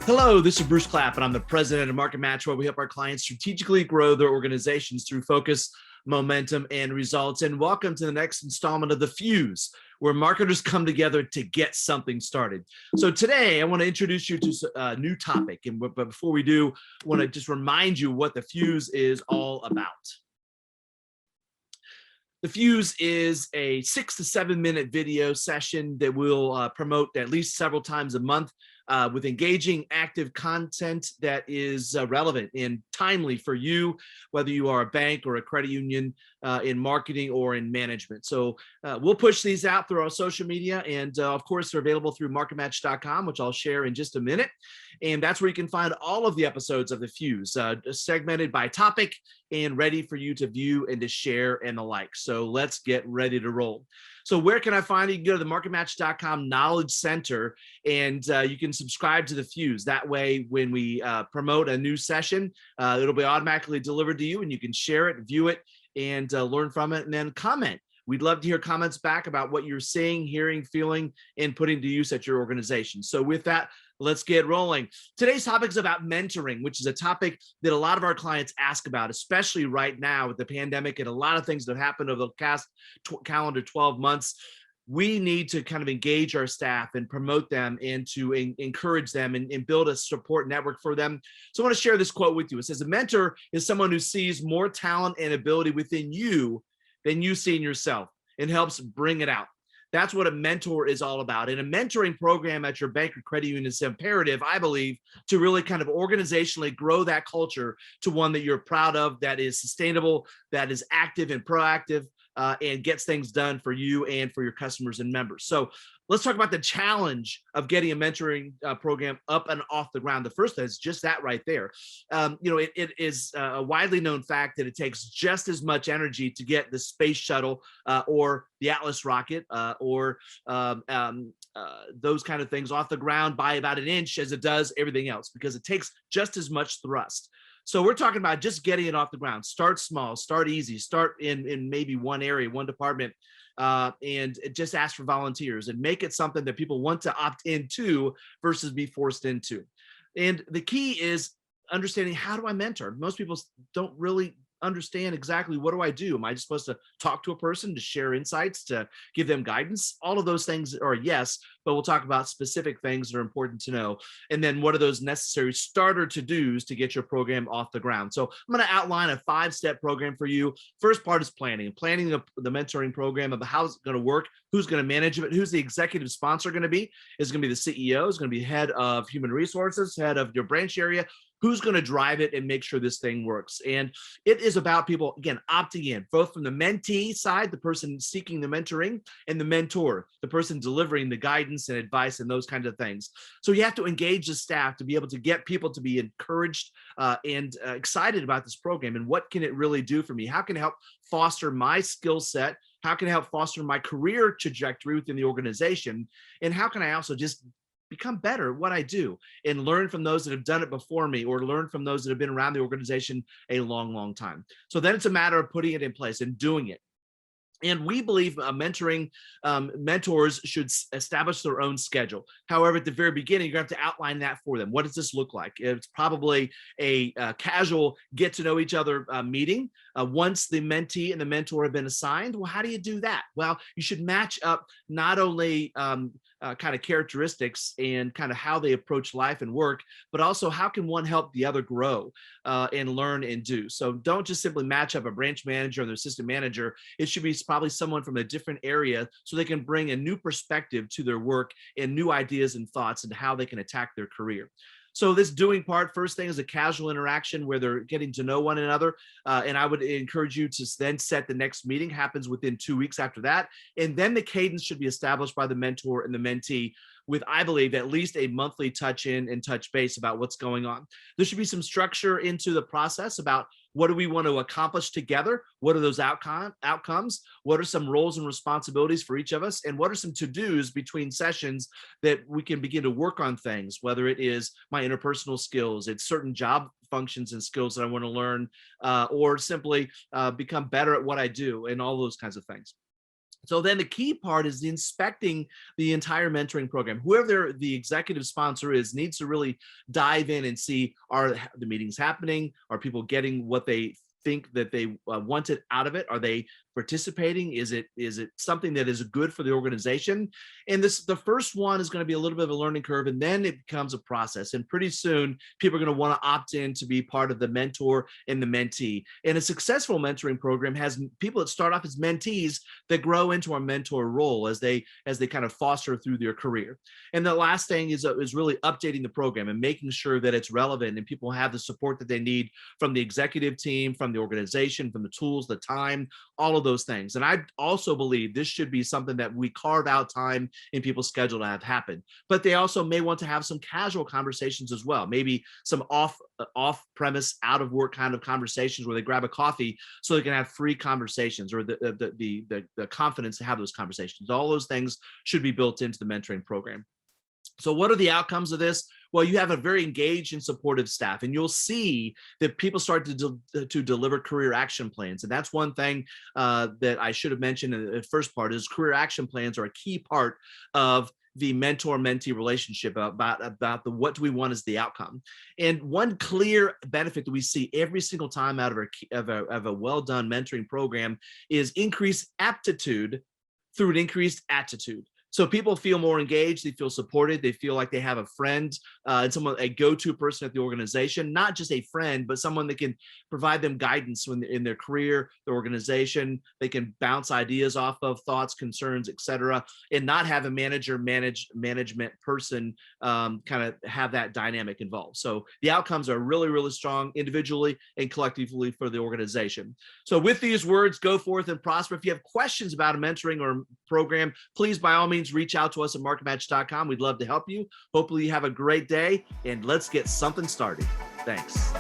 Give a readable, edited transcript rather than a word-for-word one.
Hello, this is Bruce Clapp, and I'm the president of Market Match, where we help our clients strategically grow their organizations through focus, momentum, and results. And welcome to the next installment of The Fuse, where marketers come together to get something started. So today, I want to introduce you to a new topic. But before we do, I want to just remind you what The Fuse is all about. The Fuse is a 6 to 7 minute video session that we'll promote at least several times a month with engaging, active content that is relevant and timely for you, whether you are a bank or a credit union in marketing or in management. So we'll push these out through our social media, and of course, they're available through marketmatch.com, which I'll share in just a minute. And that's where you can find all of the episodes of The Fuse, segmented by topic and ready for you to view and to share and the like. So let's get ready to roll. So where can I find it? You can go to the marketmatch.com Knowledge Center, and you can subscribe to The Fuse. That way, when we promote a new session, it'll be automatically delivered to you, and you can share it, view it, and learn from it, and then comment. We'd love to hear comments back about what you're seeing, hearing, feeling, and putting to use at your organization. So with that, let's get rolling. Today's topic is about mentoring, which is a topic that a lot of our clients ask about, especially right now with the pandemic and a lot of things that have happened over the past calendar 12 months. We need to kind of engage our staff and promote them and to encourage them and build a support network for them. So I want to share this quote with you. It says, a mentor is someone who sees more talent and ability within you than you see in yourself and helps bring it out. That's what a mentor is all about. And a mentoring program at your bank or credit union is imperative, I believe, to really kind of organizationally grow that culture to one that you're proud of, that is sustainable, that is active and proactive, and gets things done for you and for your customers and members. So let's talk about the challenge of getting a mentoring program up and off the ground. The first is just that right there. It is a widely known fact that it takes just as much energy to get the space shuttle or the Atlas rocket or those kind of things off the ground by about an inch as it does everything else, because it takes just as much thrust. So we're talking about just getting it off the ground. Start small, start easy, start in maybe one area, one department, and just ask for volunteers and make it something that people want to opt into versus be forced into. And the key is understanding, how do I mentor? Most people don't really understand exactly, what do I do? Am I just supposed to talk to a person, to share insights, to give them guidance? All of those things are yes, but we'll talk about specific things that are important to know. And then what are those necessary starter to-dos to get your program off the ground? So I'm going to outline a 5-step program for you. First part is planning the mentoring program, of how it's going to work, who's going to manage it, who's the executive sponsor going to be. Is it going to be the CEO? Is it going to be head of human resources, head of your branch area? Who's going to drive it and make sure this thing works? And it is about people, again, opting in, both from the mentee side, the person seeking the mentoring, and the mentor, the person delivering the guidance and advice and those kinds of things. So you have to engage the staff to be able to get people to be encouraged and excited about this program. And what can it really do for me? How can it help foster my skill set? How can it help foster my career trajectory within the organization? And how can I also just become better at what I do and learn from those that have done it before me, or learn from those that have been around the organization a long, long time? So then it's a matter of putting it in place and doing it. And we believe mentoring mentors should establish their own schedule. However, at the very beginning, you're going to have to outline that for them. What does this look like? It's probably a casual get to know each other meeting. Once the mentee and the mentor have been assigned, well, how do you do that? Well, you should match up not only kind of characteristics and kind of how they approach life and work, but also how can one help the other grow and learn and do. So don't just simply match up a branch manager or their assistant manager. It should be probably someone from a different area, so they can bring a new perspective to their work and new ideas and thoughts and how they can attack their career. So this doing part, first thing is a casual interaction where they're getting to know one another. And I would encourage you to then set the next meeting, happens within 2 weeks after that. And then the cadence should be established by the mentor and the mentee, with, I believe, at least a monthly touch in and touch base about what's going on. There should be some structure into the process about what do we want to accomplish together? What are those outcomes? What are some roles and responsibilities for each of us? And what are some to-dos between sessions that we can begin to work on things, whether it is my interpersonal skills, it's certain job functions and skills that I want to learn, or simply become better at what I do, and all those kinds of things. So then the key part is the inspecting the entire mentoring program. Whoever the executive sponsor is needs to really dive in and see, are the meetings happening? Are people getting what they think that they wanted out of it? Are they participating? Is it something that is good for the organization? And the first one is going to be a little bit of a learning curve, and then it becomes a process. And pretty soon, people are going to want to opt in to be part of the mentor and the mentee. And a successful mentoring program has people that start off as mentees that grow into a mentor role as they kind of foster through their career. And the last thing is really updating the program and making sure that it's relevant and people have the support that they need from the executive team, from the organization, from the tools, the time, all of those things. And I also believe this should be something that we carve out time in people's schedule to have happen. But they also may want to have some casual conversations as well, maybe some off premise, out of work kind of conversations where they grab a coffee so they can have free conversations, or the confidence to have those conversations. All those things should be built into the mentoring program. So what are the outcomes of this? Well, you have a very engaged and supportive staff, and you'll see that people start to deliver career action plans. And that's one thing that I should have mentioned in the first part, is career action plans are a key part of the mentor-mentee relationship, about the what do we want as the outcome. And one clear benefit that we see every single time out of a well-done mentoring program is increased aptitude through an increased attitude. So people feel more engaged, they feel supported, they feel like they have a friend and someone, a go-to person at the organization, not just a friend, but someone that can provide them guidance in their career, their organization. They can bounce ideas off of, thoughts, concerns, etc., and not have a management person kind of have that dynamic involved. So the outcomes are really, really strong individually and collectively for the organization. So with these words, go forth and prosper. If you have questions about a mentoring or program, please, by all means, reach out to us at marketmatch.com. We'd love to help you. Hopefully you have a great day, and let's get something started. Thanks.